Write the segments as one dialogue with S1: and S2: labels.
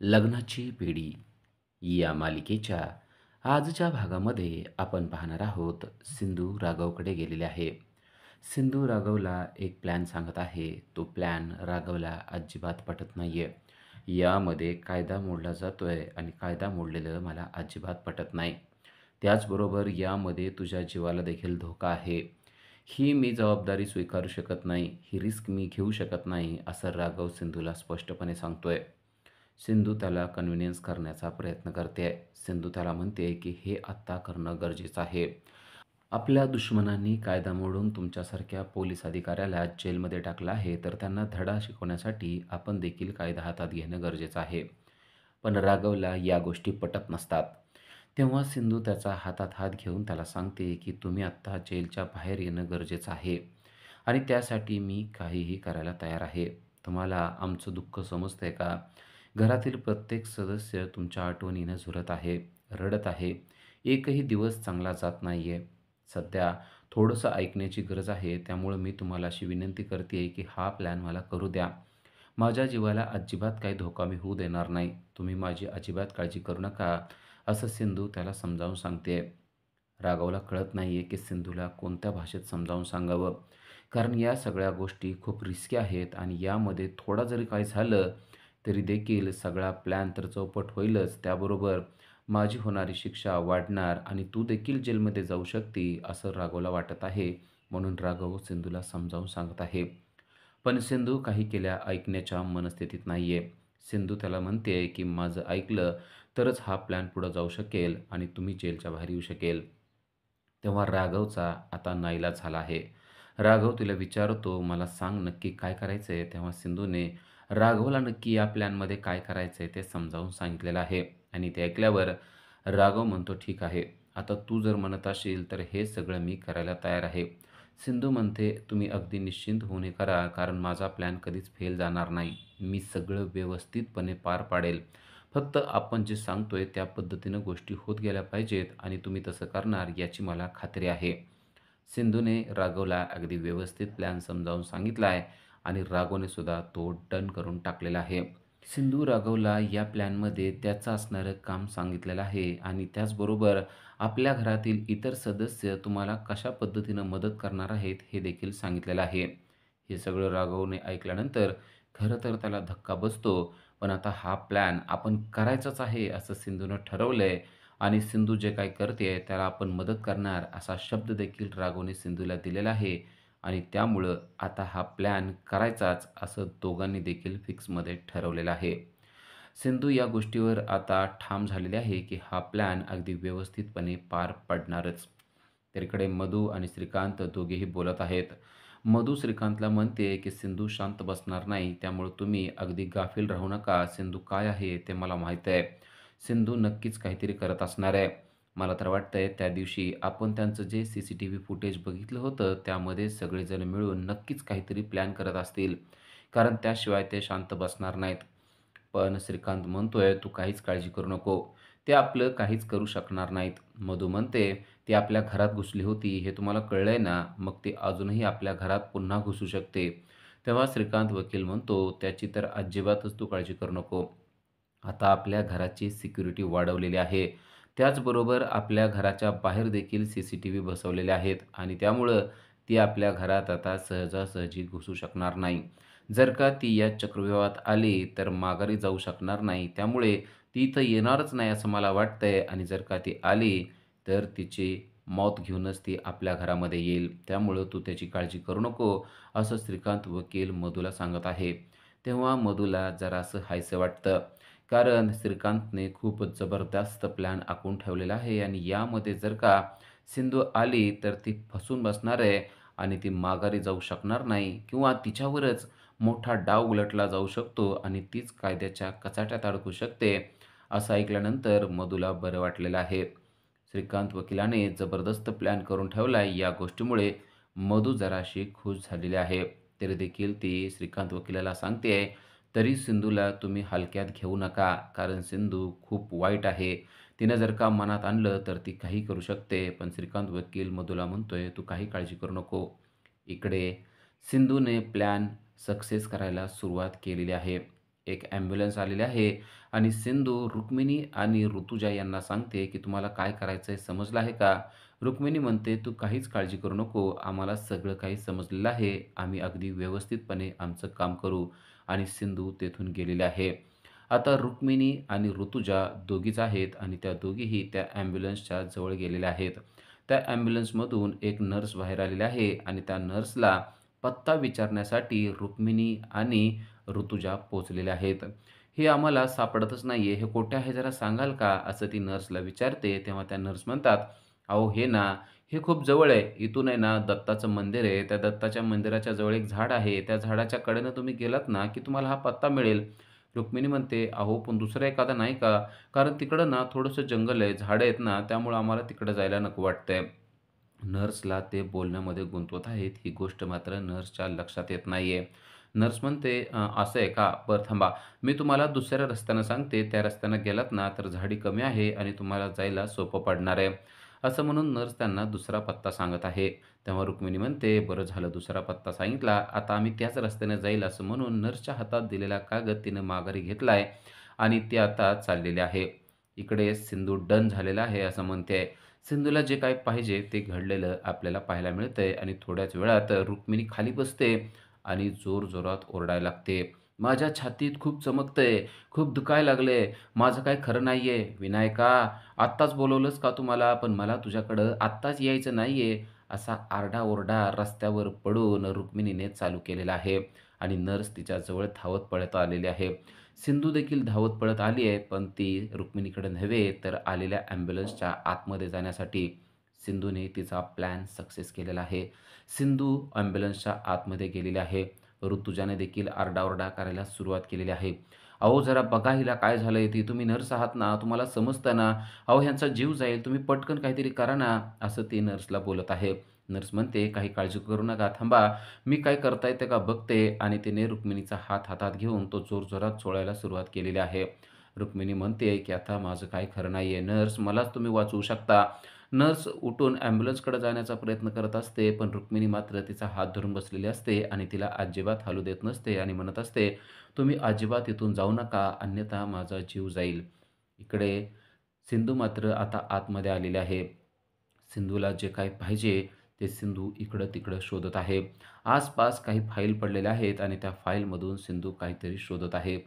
S1: लग्नाची पिढी या मालिकेच्या आजच्या भागामध्ये आपण पाहणार आहोत सिंधू राघवकडे गेलेले आहे. सिंधू राघवला एक प्लॅन सांगत आहे. तो प्लॅन राघवला अजिबात पटत नाहीये. यामध्ये कायदा मोडला जातोय आणि कायदा मोडलेलं मला अजिबात पटत नाही. त्याचबरोबर यामध्ये तुझ्या जीवाला देखील धोका आहे. ही मी जबाबदारी स्वीकारू शकत नाही. ही रिस्क मी घेऊ शकत नाही, असं राघव सिंधूला स्पष्टपणे सांगतोय. सिंधू त्याला कन्व्हिन्स करण्याचा प्रयत्न करते. सिंधू त्याला म्हणते की हे आत्ता करणं गरजेचं आहे. आपल्या दुश्मनांनी कायदा मोडून तुमच्यासारख्या पोलीस अधिकाऱ्याला जेलमध्ये टाकलं आहे, तर त्यांना धडा शिकवण्यासाठी आपण देखील कायदा हातात घेणं गरजेचं आहे. पण राघवला या गोष्टी पटत नसतात. तेव्हा सिंधू त्याचा हातात हात घेऊन त्याला सांगते की तुम्ही आत्ता जेलच्या बाहेर येणं गरजेचं आहे आणि त्यासाठी मी काहीही करायला तयार आहे. तुम्हाला आमचं दुःख समजतंय का? घरातील प्रत्येक सदस्य तुमच्या आठवणीनं झुरत आहे, रडत आहे. एकही दिवस चांगला जात नाहीये. सध्या थोडंसं ऐकण्याची गरज आहे. त्यामुळं मी तुम्हाला अशी विनंती करते की हा प्लॅन मला करू द्या. माझ्या जीवाला अजिबात काही धोका मी होऊ देणार नाही. तुम्ही माझी अजिबात काळजी करू नका, असं सिंधू त्याला समजावून सांगते. राघवला कळत नाहीये की सिंधूला कोणत्या भाषेत समजावून सांगावं. कारण या सगळ्या गोष्टी खूप रिस्की आहेत आणि यामध्ये थोडा जरी काही झालं, तरी देखील सगळा प्लॅन तर चौपट होईलच. त्याबरोबर माझी होणारी शिक्षा वाढणार आणि तू देखील जेलमध्ये जाऊ शकते, असं राघवला वाटत आहे. म्हणून राघव सिंधूला समजावून सांगत आहे. पण सिंधू काही केल्या ऐकण्याच्या मनस्थितीत नाहीये. सिंधू त्याला म्हणते की माझं ऐकलं तरच हा प्लॅन पुढे जाऊ शकेल आणि तुम्ही जेलच्या बाहेर येऊ शकेल. तेव्हा राघवचा आता नाईलाज झाला आहे. राघव तिला विचारतो, "मला सांग नक्की काय करायचंय?" तेव्हा सिंधूने राघवला नक्की या प्लॅनमध्ये काय करायचंय ते समजावून सांगितलेलं आहे आणि ते ऐकल्यावर राघव म्हणतो, "ठीक आहे. आता तू जर म्हणत असशील तर हे सगळं मी करायला तयार आहे." सिंधू म्हणते, "तुम्ही अगदी निश्चिंत होऊन हे करा, कारण माझा प्लॅन कधीच फेल जाणार नाही. मी सगळं व्यवस्थितपणे पार पाडेल. फक्त आपण जे सांगतोय त्या पद्धतीनं गोष्टी होत गेल्या पाहिजेत आणि तुम्ही तसं करणार याची मला खात्री आहे." सिंधूने राघवला अगदी व्यवस्थित प्लॅन समजावून सांगितला आहे आणि राघवने सुद्धा तो डन करून टाकलेला आहे. सिंधू राघवला या प्लॅनमध्ये त्याचं असणारं काम सांगितलेलं आहे आणि त्याचबरोबर आपल्या घरातील इतर सदस्य तुम्हाला कशा पद्धतीनं मदत करणार आहेत हे देखील सांगितलेलं आहे. हे सगळं राघवने ऐकल्यानंतर खरं तर त्याला धक्का बसतो. पण आता हा प्लॅन आपण करायचाच आहे असं सिंधूनं ठरवलंय आणि सिंधू जे काही करते त्याला आपण मदत करणार असा शब्द देखील राघवने सिंधूला दिलेला आहे आणि त्यामुळं आता हा प्लॅन करायचाच असं दोघांनी देखील फिक्समध्ये ठरवलेलं आहे. सिंधू या गोष्टीवर आता ठाम झालेली आहे की हा प्लॅन अगदी व्यवस्थितपणे पार पडणारच. तर इकडे मधू आणि श्रीकांत दोघेही बोलत आहेत. मधू श्रीकांतला म्हणते की सिंधू शांत बसणार नाही, त्यामुळे तुम्ही अगदी गाफील राहू नका. सिंधू काय आहे ते मला माहीत आहे. सिंधू नक्कीच काहीतरी करत असणार आहे. मला तर वाटतंय त्या दिवशी आपण त्यांचं जे CCTV फुटेज बघितलं होतं, त्यामध्ये सगळेजण मिळून नक्कीच काहीतरी प्लॅन करत असतील. कारण त्याशिवाय ते शांत बसणार नाहीत. पण श्रीकांत म्हणतोय, "तू काहीच काळजी करू नको. ते आपलं काहीच करू शकणार नाहीत." मधू म्हणते, "ती आपल्या घरात घुसली होती हे तुम्हाला कळलंय ना? मग ती अजूनही आपल्या घरात पुन्हा घुसू शकते." तेव्हा श्रीकांत वकील म्हणतो, "त्याची तर अजिबातच तू काळजी करू नको. आता आपल्या घराची सिक्युरिटी वाढवलेली आहे. त्याचबरोबर आपल्या घराच्या बाहेर देखील CCTV बसवलेले आहेत आणि त्यामुळं ती आपल्या घरात आता सहजासहजी घुसू शकणार नाही. जर का ती या चक्रव्यूहात आली तर माघारी जाऊ शकणार नाही. त्यामुळे ती इथं येणारच नाही असं मला वाटतंय आणि जर का ती आली तर तिची मौत घेऊनच ती आपल्या घरामध्ये येईल. त्यामुळं तू त्याची काळजी करू नको." असं श्रीकांत वकील मधूला सांगत आहे. तेव्हा मधूला जरासं हायसं वाटतं. कारण श्रीकांतने खूप जबरदस्त प्लॅन आखून ठेवलेला आहे आणि यामध्ये जर का सिंधू आली तर ती फसून बसणार आहे आणि ती माघारी जाऊ शकणार नाही किंवा तिच्यावरच मोठा डाव उलटला जाऊ शकतो आणि तीच कायद्याच्या कचाट्यात अडकू शकते. असं ऐकल्यानंतर मधूला बरं वाटलेलं आहे. श्रीकांत वकिलाने जबरदस्त प्लॅन करून ठेवलाय या गोष्टीमुळे मधू जराशी खुश झालेली आहे. तरी देखील ती श्रीकांत वकिलाला सांगते, "तरी सिंधूला तुम्ही हलक्यात घेऊ नका, कारण सिंधू खूप वाईट आहे. तिनं जर का मनात आणलं तर ती काही करू शकते." पण श्रीकांत वकील मधूला म्हणतोय, "तू काही काळजी करू नको." इकडे सिंधूने प्लॅन सक्सेस करायला सुरुवात केलेली आहे. एक ॲम्ब्युलन्स आलेली आहे आणि सिंधू रुक्मिणी आणि ऋतुजा यांना सांगते, की "तुम्हाला काय करायचंय समजलं आहे का?" रुक्मिणी म्हणते, "तू काहीच काळजी करू नको. आम्हाला सगळं काही समजलेलं आहे. आम्ही अगदी व्यवस्थितपणे आमचं काम करू." आणि सिंधू तेथून गेलेली आहे. आता रुक्मिणी आणि ऋतुजा दोघीच आहेत आणि त्या दोघीही त्या ॲम्ब्युलन्सच्या जवळ गेलेल्या आहेत. त्या ॲम्ब्युलन्समधून एक नर्स बाहेर आलेली आहे आणि त्या नर्सला पत्ता विचारण्यासाठी रुक्मिणी आणि ऋतुजा पोहोचलेल्या आहेत. "हे आम्हाला सापडतच नाहीये. हे कुठे आहे जरा सांगाल का?" असं ती नर्सला विचारते. तेव्हा त्या नर्स म्हणतात, "अहो हे ना, हे खूप जवळ आहे. इथून आहे ना दत्ताचं मंदिर आहे. त्या दत्ताच्या मंदिराच्या जवळ एक झाड आहे. त्या झाडाच्या कडेनं तुम्ही गेलात ना, की तुम्हाला हा पत्ता मिळेल." रुक्मिणी म्हणते, "अहो पण दुसरा एखादा नाही का? कारण तिकडं ना थोडंसं जंगल आहे, झाडं आहेत ना, त्यामुळं आम्हाला तिकडं जायला नको वाटतंय." नर्सला ते बोलण्यामध्ये गुंतवत आहेत, ही गोष्ट मात्र नर्सच्या लक्षात येत नाहीये. नर्स म्हणते, असं आहे का? बरं थांबा, मी तुम्हाला दुसऱ्या रस्त्यानं सांगते. त्या रस्त्यानं गेलात ना, तर झाडी कमी आहे आणि तुम्हाला जायला सोपं पडणार आहे." असं म्हणून नर्स त्यांना दुसरा पत्ता सांगत आहे. तेव्हा रुक्मिणी म्हणते, "बरं झालं दुसरा पत्ता सांगितला. आता आम्ही त्याच रस्त्याने जाईल." असं म्हणून नर्सच्या हातात दिलेला कागद तिनं माघारी घेतलाय आणि ती आता चाललेली आहे. इकडे सिंधू डन झालेला आहे असं म्हणते. सिंधूला जे काही पाहिजे ते घडलेलं आपल्याला पाहायला मिळतंय आणि थोड्याच वेळात रुक्मिणी खाली बसते आणि जोरजोरात ओरडायला लागते. "माझ्या छातीत खूप चमकतंय, खूप दुखायला लागलंय, माझं काही खरं नाहीये. विनायका, आत्ताच बोलवलंस का तू मला? पण मला तुझ्याकडं आत्ताच यायचं नाहीये." असा आरडाओरडा रस्त्यावर पडून रुक्मिणीने चालू केलेला आहे आणि नर्स तिच्याजवळ धावत पळत आलेली आहे. सिंधू देखील धावत पळत आली आहे, पण ती रुक्मिणीकडे नव्हे, तर आलेल्या ॲम्ब्युलन्सच्या आतमध्ये जाण्यासाठी. सिंधूने तिचा प्लॅन सक्सेस केलेला आहे. सिंधू ॲम्ब्युलन्सच्या आतमध्ये गेलेली आहे. ऋतुजाने देखील आरडाओरडा करायला सुरुवात केलेली आहे. "अहो, जरा बघा हिला काय झालंय ते. तुम्ही नर्स आहात ना, तुम्हाला समजतं ना. अहो, ह्यांचा जीव जाईल. तुम्ही पटकन काहीतरी करा ना." असं ती नर्सला बोलत आहे. नर्स म्हणते, "काही काळजी करू नका. थांबा, मी काय करता येतं का बघते." आणि तिने रुक्मिणीचा हात हातात घेऊन तो जोरजोरात चोळायला सुरुवात केलेली आहे. रुक्मिणी म्हणते, की "आता माझं काही खरं नाहीये. नर्स मलाच तुम्ही वाचवू शकता." नर्स उठून ॲम्ब्युलन्सकडे जाण्याचा प्रयत्न करत असते, पण रुक्मिणी मात्र तिचा हात धरून बसलेली असते आणि तिला अजिबात हालू देत नसते आणि म्हणत असते, "तुम्ही अजिबात इथून जाऊ नका, अन्यथा माझा जीव जाईल." इकडे सिंधू मात्र आता आतमध्ये आलेली आहे. सिंधूला जे काही पाहिजे ते सिंधू इकडं-तिकडं शोधत आहे. आसपास काही फाईल पडलेल्या आहेत आणि त्या फाईलमधून सिंधू काहीतरी शोधत आहे.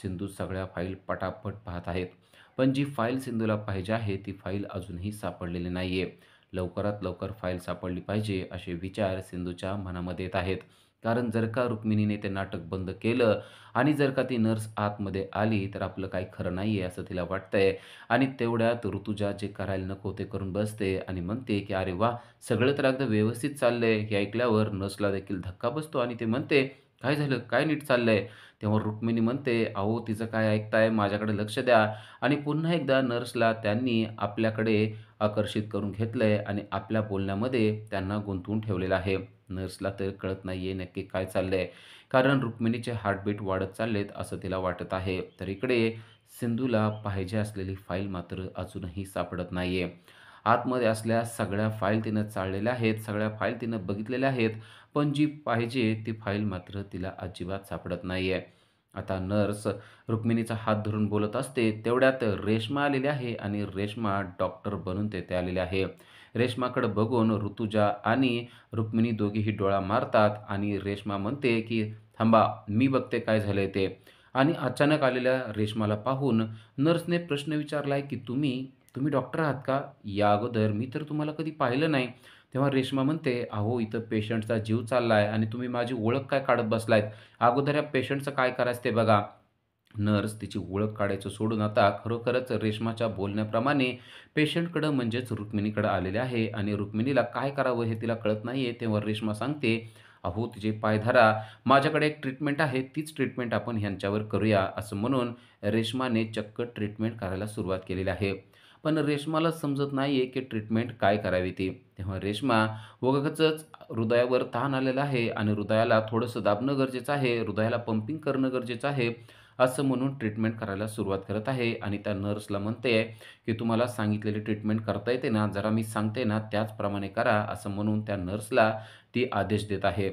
S1: सिंधू सगळ्या फाईल पटापट पाहत आहेत. पण जी फाईल सिंधूला पाहिजे आहे, ती फाईल अजूनही सापडलेली नाहीये. लवकरात लवकर फाईल सापडली पाहिजे असे विचार सिंधूच्या मनामध्ये येत आहेत. कारण जर का रुक्मिणीने ते नाटक बंद केलं आणि जर का ती नर्स आतमध्ये आली, तर आपलं काही खरं नाहीये असं तिला वाटतंय. आणि तेवढ्यात ऋतुजा जे करायला नको ते करून बसते आणि म्हणते, की "अरे वाह! सगळं तर अगदी व्यवस्थित चाललंय." हे ऐकल्यावर नर्सला देखील धक्का बसतो आणि ते म्हणते, "काय झालं? काय नीट चाललंय?" तेव्हा रुक्मिणी म्हणते, "अहो, तिचं काय ऐकताय? माझ्याकडे लक्ष द्या." आणि पुन्हा एकदा नर्सला त्यांनी आपल्याकडे आकर्षित करून घेतलंय आणि आपल्या बोलण्यामध्ये त्यांना गुंतवून ठेवलेलं आहे. नर्सला तर कळत नाहीये नक्की काय चाललंय. कारण रुक्मिणीचे हार्टबीट वाढत चाललेत असं तिला वाटत आहे. तर इकडे सिंधूला पाहिजे असलेली फाईल मात्र अजूनही सापडत नाहीये. आतमध्ये असलेल्या सगळ्या फाईल तिनं चाळलेल्या आहेत, सगळ्या फाईल तिनं बघितलेल्या आहेत, पण जी पाहिजे ती फाईल मात्र तिला अजिबात सापडत नाहीये. आता नर्स रुक्मिणीचा हात धरून बोलत असते, तेवढ्यात रेश्मा आलेली आहे आणि रेश्मा डॉक्टर बनून तेथे आलेली आहे. रेश्माकडे बघून ऋतुजा आणि रुक्मिणी दोघीही डोळा मारतात आणि रेश्मा म्हणते, की "थांबा, मी बघते काय झालंय ते." आणि अचानक आलेल्या रेश्माला पाहून नर्सने प्रश्न विचारलाय, की "तुम्ही तुम्ही डॉक्टर आहात का? या अगोदर मी तर तुम्हाला कधी पाहिलं नाही." तेव्हा रेश्मा म्हणते, "अहो, इथं पेशंटचा जीव चाललाय आणि तुम्ही माझी ओळख काय काढत बसलायत? अगोदर या पेशंटचं काय करायचं ते बघा." नर्स तिची ओळख काढायचं सोडून आता खरोखरच रेश्माच्या बोलण्याप्रमाणे पेशंटकडं म्हणजेच रुक्मिणीकडं आलेले आहे आणि रुक्मिणीला काय करावं हे तिला कळत नाहीये. तेव्हा रेश्मा सांगते, "अहो, तिचे पाय धरा. माझ्याकडे एक ट्रीटमेंट आहे. तीच ट्रीटमेंट आपण ह्यांच्यावर करूया." असं म्हणून रेश्माने चक्क ट्रीटमेंट करायला सुरुवात केलेली आहे. पण रेश्माला समजत नाहीये, की ट्रीटमेंट काय करावी ती. तेव्हा रेश्मा उगाचच हृदयावर ताण आलेला आहे आणि हृदयाला थोडंसं दाबणं गरजेचं आहे, हृदयाला पंपिंग करणं गरजेचं आहे, असं म्हणून ट्रीटमेंट करायला सुरुवात करत आहे आणि त्या नर्सला म्हणते, की "तुम्हाला सांगितलेली ट्रीटमेंट करता येते ना? जरा मी सांगते ना त्याचप्रमाणे करा." असं म्हणून त्या नर्सला ती आदेश देत आहे.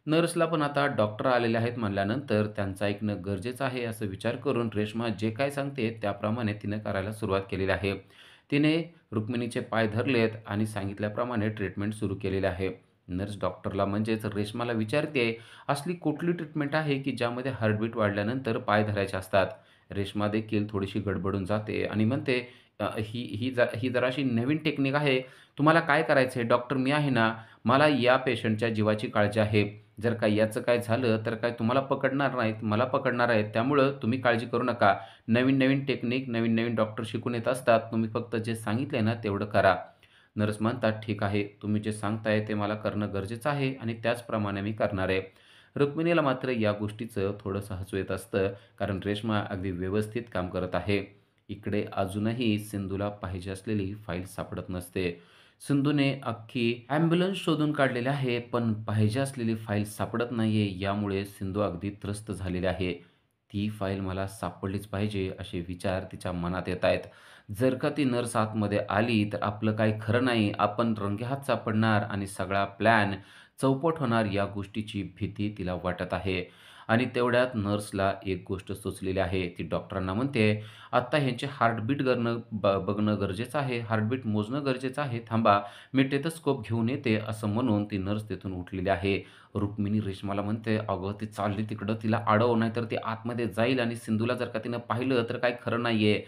S1: नर्सला पण आता डॉक्टर आलेले आहेत म्हणल्यानंतर त्यांचं ऐकणं गरजेचं आहे असं विचार करून रेश्मा जे काय सांगते त्याप्रमाणे तिनं करायला सुरुवात केलेली आहे. तिने रुक्मिणीचे पाय धरलेत आणि सांगितल्याप्रमाणे ट्रीटमेंट सुरू केलेली आहे. नर्स डॉक्टरला म्हणजेच रेश्माला विचारते, असली कुठली ट्रीटमेंट आहे की ज्यामध्ये हार्टबीट वाढल्यानंतर पाय धरायचे असतात? रेश्मा देखील थोडीशी गडबडून जाते आणि म्हणते, ही जराशी नवीन टेक्निक आहे. तुम्हाला काय करायचं आहे? डॉक्टर मी आहे ना. मला या पेशंटच्या जीवाची काळजी आहे. जर का याचं काय झालं, तर काय तुम्हाला पकडणार नाहीत, मला पकडणार आहेत. त्यामुळं तुम्ही काळजी करू नका. नवीन-नवीन टेक्निक, नवीन-नवीन डॉक्टर शिकून येत असतात. तुम्ही फक्त जे सांगितलंय ना, तेवढं करा. नर्स म्हणतात, "ठीक आहे. तुम्ही जे सांगताय ते मला करणं गरजेचं आहे आणि त्याचप्रमाणे मी करणार आहे." रुक्मिणीला मात्र या गोष्टीचं थोडंसं हसू येत असतं, कारण रेश्मा अगदी व्यवस्थित काम करत आहे. इकडे अजूनही सिंधूला पाहिजे असलेली फाईल सापडत नसते. सिंधूने अख्खी ॲम्ब्युलन्स शोधून काढलेली आहे, पण पाहिजे असलेली फाईल सापडत नाहीये. यामुळे सिंधू अगदी त्रस्त झालेली आहे. ती फाईल मला सापडलीच पाहिजे, असे विचार तिच्या मनात येत आहेत. जर का ती नर्स आतमध्ये आली, तर आपलं काही खरं नाही. आपण रंगेहात सापडणार आणि सगळा प्लॅन चौपट होणार, या गोष्टीची भीती तिला वाटत आहे. आणि तेवढ्यात नर्सला एक गोष्ट सुचलेली आहे. ती डॉक्टरांना म्हणते, "आत्ता ह्यांचे हार्टबीट बघणं गरजेचं आहे. हार्टबीट मोजणं गरजेचं आहे. थांबा, मी टेथोस्कोप घेऊन येते." असं म्हणून ती नर्स तिथून उठलेली आहे. रुक्मिणी रेश्माला म्हणते, "अगं, ती चालली तिकडं. तिला अडव, नाहीतर ती आतमध्ये जाईल आणि सिंधूला जर का तिनं पाहिलं, तर काही खरं नाहीये."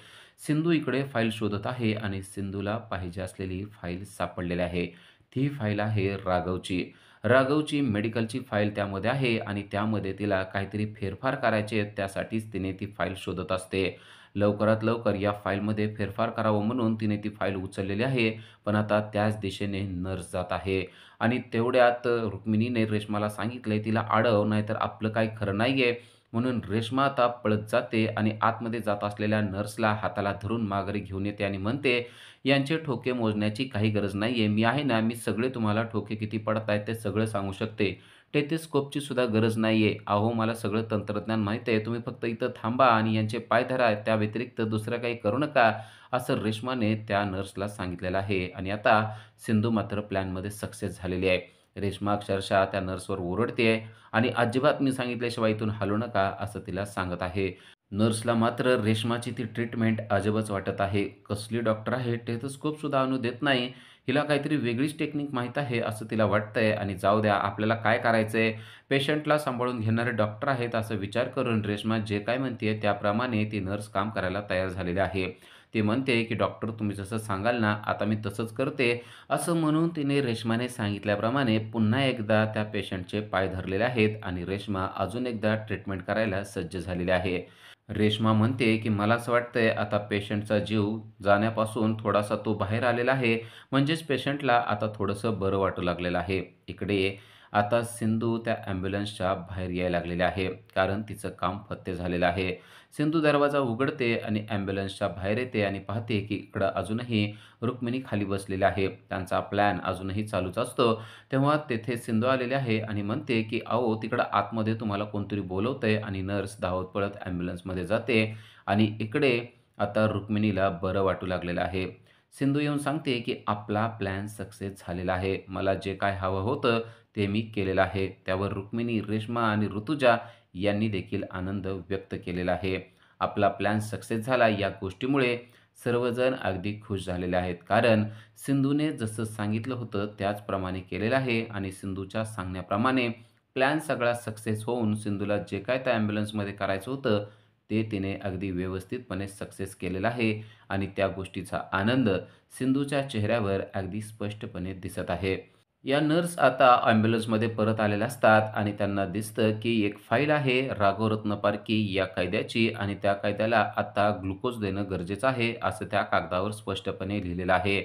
S1: सिंधू इकडे फाईल शोधत आहे आणि सिंधूला पाहिजे असलेली फाईल सापडलेली आहे. ती फाईल आहे राघवची. राघवची मेडिकलची फाईल त्यामध्ये आहे आणि त्यामध्ये तिला काहीतरी फेरफार करायचे आहेत. त्यासाठीच तिने ती फाईल शोधत असते. लवकरात लवकर या फाईलमध्ये फेरफार करावं म्हणून तिने ती फाईल उचललेली आहे. पण आता त्याच दिशेने नर्स जात आहे आणि तेवढ्यात रुक्मिणीने रेश्माला सांगितलंय, "तिला अडव, नाहीतर आपलं काही खरं नाहीये." म्हणून रेश्मा आता पळत जाते आणि आतमध्ये जात असलेल्या नर्सला हाताला धरून माघारी घेऊन येते आणि म्हणते, "यांचे ठोके मोजण्याची काही गरज नाहीये. मी आहे ना, मी सगळे तुम्हाला ठोके किती पडतायत ते सगळं सांगू शकते. टेलिस्कोपची सुद्धा गरज नाहीये. अहो, मला सगळं तंत्रज्ञान माहीत आहे. तुम्ही फक्त इथं थांबा आणि यांचे पाय धरा. त्या व्यतिरिक्त दुसरं काही करू नका." असं रेश्माने त्या नर्सला सांगितलेलं आहे आणि आता सिंधू मात्र प्लॅनमध्ये सक्सेस झालेली आहे. रेश्मा अक्षरशः त्या नर्सवर ओरडते आणि "अजिबात मी सांगितल्याशिवाय इथून हलू नका," असं तिला सांगत आहे. नर्सला मात्र रेश्माची ती ट्रीटमेंट अजबच वाटत आहे. कसली डॉक्टर आहे, टेथोस्कोपसुद्धा आणू देत नाही. हिला काहीतरी वेगळीच टेक्निक माहीत आहे असं तिला वाटतंय आणि जाऊ द्या, आपल्याला काय करायचंय, पेशंटला सांभाळून घेणारे डॉक्टर आहेत असा विचार करून रेश्मा जे काय म्हणते त्याप्रमाणे ती नर्स काम करायला तयार झालेली आहे. ती म्हणते, की "डॉक्टर तुम्ही जसं सांगाल ना, आता मी तसंच करते." असं म्हणून तिने रेश्माने सांगितल्याप्रमाणे पुन्हा एकदा त्या पेशंटचे पाय धरलेले आहेत आणि रेश्मा अजून एकदा ट्रीटमेंट करायला सज्ज झालेली आहे. रेश्मा म्हणते, की "मला असं वाटतंय आता पेशंटचा जीव जाण्यापासून थोडासा तो बाहेर आलेला आहे. म्हणजेच पेशंटला आता थोडंसं बरं वाटू लागलेलं आहे." इकडे आता सिंधू त्या ॲम्ब्युलन्सच्या बाहेर यायला लागलेली आहे. कारण तिचं काम फत्ते झालेलं आहे. सिंधू दरवाजा उघडते आणि ॲम्ब्युलन्सच्या बाहेर येते आणि पाहते, की इकडं अजूनही रुक्मिणी खाली बसलेली आहे. त्यांचा प्लॅन अजूनही चालूच असतो. तेव्हा तेथे सिंधू आलेली आहे आणि म्हणते, की "अहो, तिकडं आतमध्ये तुम्हाला कोणतरी बोलवतंय." आणि नर्स धावत पळत ॲम्ब्युलन्समध्ये जाते आणि इकडे आता रुक्मिणीला बरं वाटू लागलेलं आहे. सिंधू येऊन सांगते, की "आपला प्लॅन सक्सेस झालेला आहे. मला जे काय हवं होतं ते मी केलेलं आहे." त्यावर रुक्मिणी, रेश्मा आणि ऋतुजा यांनी देखील आनंद व्यक्त केलेला आहे. आपला प्लॅन सक्सेस झाला या गोष्टीमुळे सर्वजण अगदी खुश झालेले आहेत. कारण सिंधूने जसं सांगितलं होतं त्याचप्रमाणे केलेलं आहे आणि सिंधूच्या सांगण्याप्रमाणे प्लॅन सगळा सक्सेस होऊन सिंधूला जे काय त्या ॲम्ब्युलन्समध्ये करायचं होतं, ते तिने अगदी व्यवस्थितपणे सक्सेस केलेलं आहे आणि त्या गोष्टीचा आनंद सिंधूच्या चेहऱ्यावर अगदी स्पष्टपणे दिसत आहे. या नर्स आता ॲम्ब्युलन्समध्ये परत आलेल्या असतात आणि त्यांना दिसतं, की एक फाईल आहे राघव रत्नपारखी या कैद्याची आणि त्या कैद्याला आता ग्लुकोज देणं गरजेचं आहे, असं त्या कागदावर स्पष्टपणे लिहिलेलं आहे.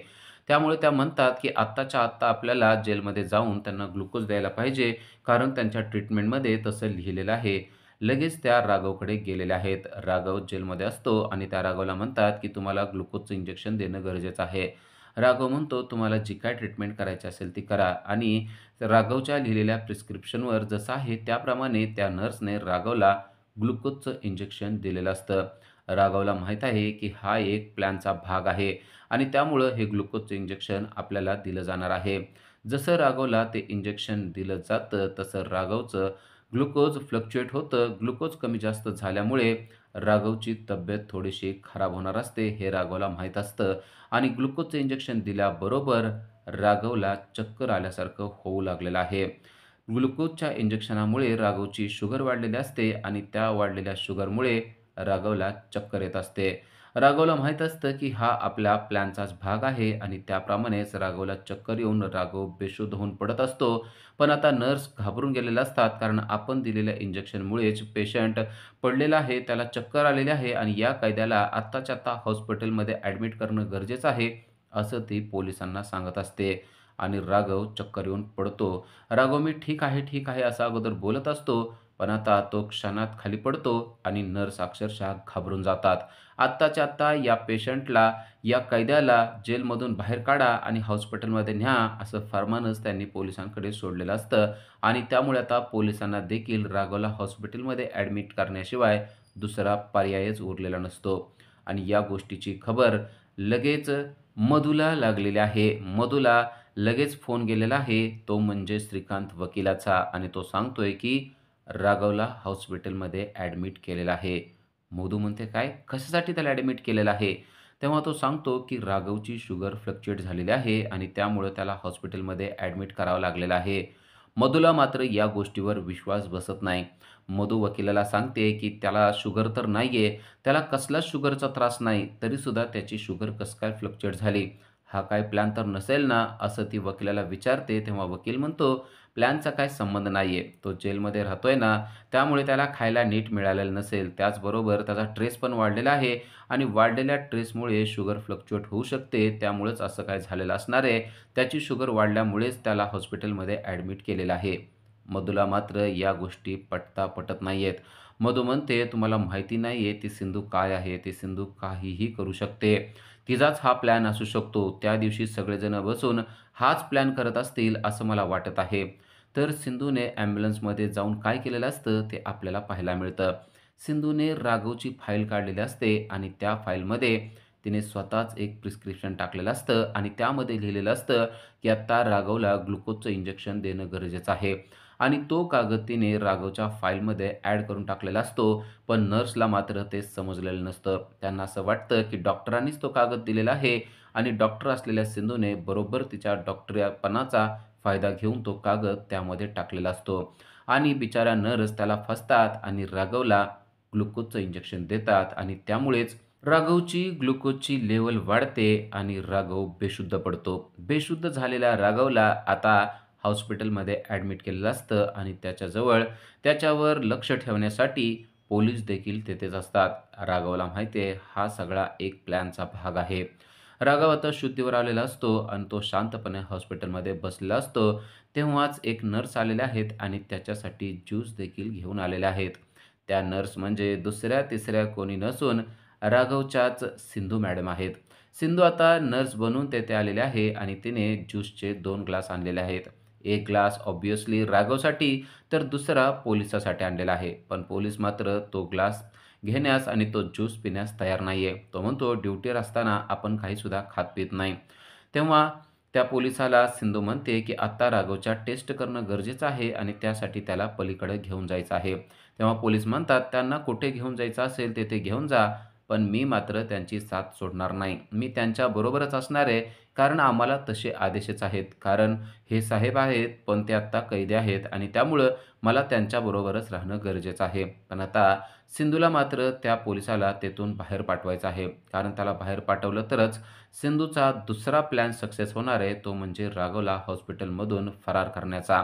S1: त्यामुळे त्या म्हणतात, की आत्ताच्या आत्ता आपल्याला जेलमध्ये जाऊन त्यांना ग्लुकोज द्यायला पाहिजे, कारण त्यांच्या ट्रीटमेंटमध्ये तसं लिहिलेलं आहे. लगेच त्या राघवकडे गेलेल्या आहेत. राघव जेलमध्ये असतो आणि त्या राघवला म्हणतात, की तुम्हाला ग्लुकोजचं इंजेक्शन देणं गरजेचं आहे. राघव म्हणतो, "तुम्हाला जी काय ट्रीटमेंट करायची असेल ती करा." आणि राघवच्या लिहिलेल्या प्रिस्क्रिप्शनवर जसं आहे त्याप्रमाणे त्या नर्सने राघवला ग्लुकोजचं इंजेक्शन दिलेलं असतं. राघवला माहीत आहे, की हा एक प्लॅनचा भाग आहे आणि त्यामुळं हे ग्लुकोजचं इंजेक्शन आपल्याला दिलं जाणार आहे. जसं राघवला ते इंजेक्शन दिलं जातं, तसं राघवचं ग्लुकोज फ्लक्च्युएट होतं. ग्लुकोज कमी जास्त झाल्यामुळे राघवची तब्येत थोडीशी खराब होणार असते, हे राघवला माहीत असतं आणि ग्लुकोजचं इंजेक्शन दिल्याबरोबर राघवला चक्कर आल्यासारखं होऊ लागलेलं आहे. ग्लुकोजच्या इंजेक्शनामुळे राघवची शुगर वाढलेली असते आणि त्या वाढलेल्या शुगरमुळे राघवला चक्कर येत असते. राघवला माहीत असतं की हा आपल्या प्लॅनचाच भाग आहे आणि त्याप्रमाणेच राघवला चक्कर येऊन राघव बेशुद्ध होऊन पडत असतो. पण आता नर्स घाबरून गेलेल्या असतात, कारण आपण दिलेल्या इंजेक्शनमुळेच पेशंट पडलेला आहे, त्याला चक्कर आलेली आहे आणि या कैद्याला आत्ताच्या आत्ता हॉस्पिटलमध्ये ॲडमिट करणं गरजेचं आहे, असं ती पोलिसांना सांगत असते आणि राघव चक्कर येऊन पडतो. राघव "मी ठीक आहे, ठीक आहे" असा अगोदर बोलत असतो, पण आता तो क्षणात खाली पडतो आणि नर्स अक्षरशः घाबरून जातात. आत्ताच्या आत्ता या पेशंटला, या कैद्याला जेलमधून बाहेर काढा आणि हॉस्पिटलमध्ये न्या, असं फर्मानच त्यांनी पोलिसांकडे सोडलेलं असतं आणि त्यामुळे आता पोलिसांना देखील राघवला हॉस्पिटलमध्ये ॲडमिट करण्याशिवाय दुसरा पर्यायच उरलेला नसतो आणि या गोष्टीची खबर लगेच मधूला लागलेली आहे. मधूला लगेच फोन गेलेला आहे, तो म्हणजे श्रीकांत वकिलाचा आणि तो सांगतोय की राघवला हॉस्पिटलमध्ये ॲडमिट केलेलं आहे. मधू म्हणते, "काय? कशासाठी त्याला ॲडमिट केलेलं आहे?" तेव्हा तो सांगतो की राघवची शुगर फ्लक्च्युएट झालेली आहे आणि त्यामुळं त्याला हॉस्पिटलमध्ये ॲडमिट करावं लागलेलं आहे. मधूला मात्र या गोष्टीवर विश्वास बसत नाही. मधू वकिलाला सांगते की त्याला शुगर तर नाहीये, त्याला कसलाच शुगरचा त्रास नाही, तरीसुद्धा त्याची शुगर कसं काय फ्लक्च्युएट झाली? हा काय प्लॅन तर नसेल ना? असं ती वकिलाला विचारते. तेव्हा वकील म्हणतो, "प्लॅनचा काही संबंध नाहीये. तो जेलमध्ये राहतोय ना, त्यामुळे त्याला खायला नीट मिळालेलं नसेल. त्याचबरोबर त्याचा ट्रेस पण वाढलेला आहे आणि वाढलेल्या ट्रेसमुळे शुगर फ्लक्च्युएट होऊ शकते. त्यामुळेच असं काय झालेलं असणार आहे. त्याची शुगर वाढल्यामुळेच त्याला हॉस्पिटलमध्ये ॲडमिट केलेलं आहे." मधूला मात्र या गोष्टी पटता पटत नाहीयेत. मधू म्हणते, "तुम्हाला माहिती नाहीये ती सिंधू काय आहे? ती सिंधू काहीही करू शकते. तिचाच हा प्लॅन असू शकतो. त्या दिवशी सगळेजण बसून हाच प्लॅन करत असतील असं मला वाटत आहे." तर सिंधूने ॲम्ब्युलन्समध्ये जाऊन काय केलेलं असतं ते आपल्याला पाहायला मिळतं. सिंधूने राघवची फाईल काढलेली असते आणि त्या फाईलमध्ये तिने स्वतःच एक प्रिस्क्रिप्शन टाकलेलं असतं आणि त्यामध्ये लिहिलेलं असतं की आत्ता राघवला ग्लुकोजचं इंजेक्शन देणं गरजेचं आहे आणि तो कागद तिने राघवच्या फाईलमध्ये ॲड करून टाकलेला असतो. पण नर्सला मात्र ते समजलेलं नसतं. त्यांना असं वाटतं की डॉक्टरांनीच तो कागद दिलेला आहे आणि डॉक्टर असलेल्या सिंधूने बरोबर तिच्या डॉक्टरीपणाचा फायदा घेऊन तो कागद त्यामध्ये टाकलेला असतो आणि बिचाऱ्या नर्स त्याला फसतात आणि राघवला ग्लुकोजचं इंजेक्शन देतात आणि त्यामुळेच राघवची ग्लुकोजची लेव्हल वाढते आणि राघव बेशुद्ध पडतो. बेशुद्ध झालेल्या राघवला आता हॉस्पिटलमध्ये ॲडमिट केलेलं असतं आणि त्याच्याजवळ त्याच्यावर लक्ष ठेवण्यासाठी पोलीस देखील तेथेच असतात. राघवला माहिती आहे हा सगळा एक प्लॅनचा भाग आहे. राघव आता शुद्धीवर आलेला असतो आणि तो शांतपणे हॉस्पिटलमध्ये बसलेला असतो. तेव्हाच एक नर्स आलेल्या आहेत आणि त्याच्यासाठी ज्यूस देखील घेऊन आलेल्या आहेत. त्या नर्स म्हणजे दुसऱ्या-तिसऱ्या कोणी नसून राघवच्याच सिंधू मॅडम आहेत. सिंधू आता नर्स बनून तेथे आलेली आहे आणि तिने ज्यूसचे 2 ग्लास आणलेले आहेत. एक ग्लास ऑब्व्हियसली राघवसाठी, तर दुसरा पोलिसासाठी आणलेला आहे. पण पोलीस मात्र तो ग्लास घेण्यास आणि तो ज्यूस पिण्यास तयार नाहीये. तो म्हणतो, "ड्युटीवर असताना आपण काहीसुद्धा खात-पीत नाही." तेव्हा त्या पोलिसाला सिंधू म्हणते, की "आत्ता राघवच्या टेस्ट करणं गरजेचं आहे आणि त्यासाठी त्याला पलीकडे घेऊन जायचं आहे." तेव्हा पोलीस म्हणतात, "त्यांना कुठे घेऊन जायचं असेल तेथे घेऊन जा, पण मी मात्र त्यांची साथ सोडणार नाही. मी त्यांच्याबरोबरच असणार आहे, कारण आम्हाला तसे आदेशच आहेत. कारण हे साहेब आहेत, पण ते आत्ता कैदी आहेत आणि त्यामुळं मला त्यांच्याबरोबरच राहणं गरजेचं आहे." पण आता सिंधूला मात्र त्या पोलिसाला तेथून बाहेर पाठवायचं आहे. कारण त्याला बाहेर पाठवलं तरच सिंधूचा दुसरा प्लॅन सक्सेस होणार आहे, तो म्हणजे राघवला हॉस्पिटलमधून फरार करण्याचा.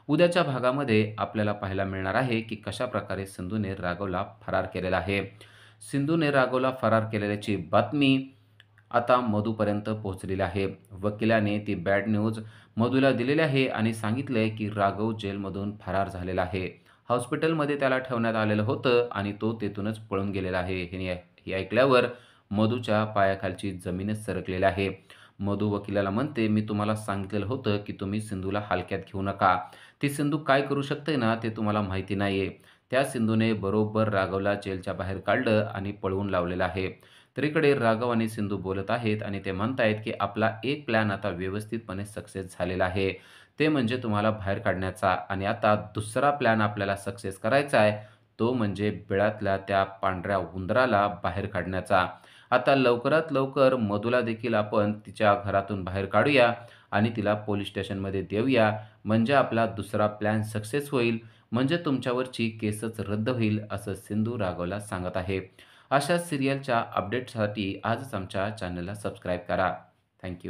S1: उद्याच्या भागामध्ये आपल्याला पाहायला मिळणार आहे, की कशाप्रकारे सिंधूने राघवला फरार केलेला आहे. सिंधूने राघवला फरार केलेल्याची बातमी आता मधूपर्यंत पोहोचलेली आहे. वकिलाने ती बॅड न्यूज मधूला दिलेली आहे आणि सांगितलंय, की राघव जेलमधून फरार झालेला आहे. हॉस्पिटलमध्ये त्याला ठेवण्यात आलेलं होतं आणि तो तेथूनच पळून गेलेला आहे. हे ऐकल्यावर मधूच्या पायाखालची जमीनच सरकलेली आहे. मधू वकिलाला म्हणते, "मी तुम्हाला सांगितलेलं होतं, की तुम्ही सिंधूला हलक्यात घेऊ नका. ती सिंधू काय करू शकते ना, ते तुम्हाला माहिती नाहीये. त्या सिंधूने बरोबर राघवला जेलच्या बाहेर काढलं आणि पळवून लावलेलं आहे. तर इकडे राघव आणि सिंधू बोलत आहेत आणि ते म्हणतायत, की आपला एक प्लॅन आता व्यवस्थितपणे सक्सेस झालेला आहे. ते म्हणजे तुम्हाला बाहेर काढण्याचा आणि आता दुसरा प्लॅन आपल्याला सक्सेस करायचा आहे. तो म्हणजे बिळातल्या त्या पांढऱ्या उंदराला बाहेर काढण्याचा. आता लवकरात लवकर मधूला देखील आपण तिच्या घरातून बाहेर काढूया आणि तिला पोलिस स्टेशनमध्ये देऊया. म्हणजे आपला दुसरा प्लॅन सक्सेस होईल. म्हणजे तुमच्यावरची केसच रद्द होईल, असं सिंधू राघवला सांगत आहे. अशाच सीरियलच्या अपडेट्ससाठी आजच आमच्या चॅनलला सबस्क्राईब करा. थँक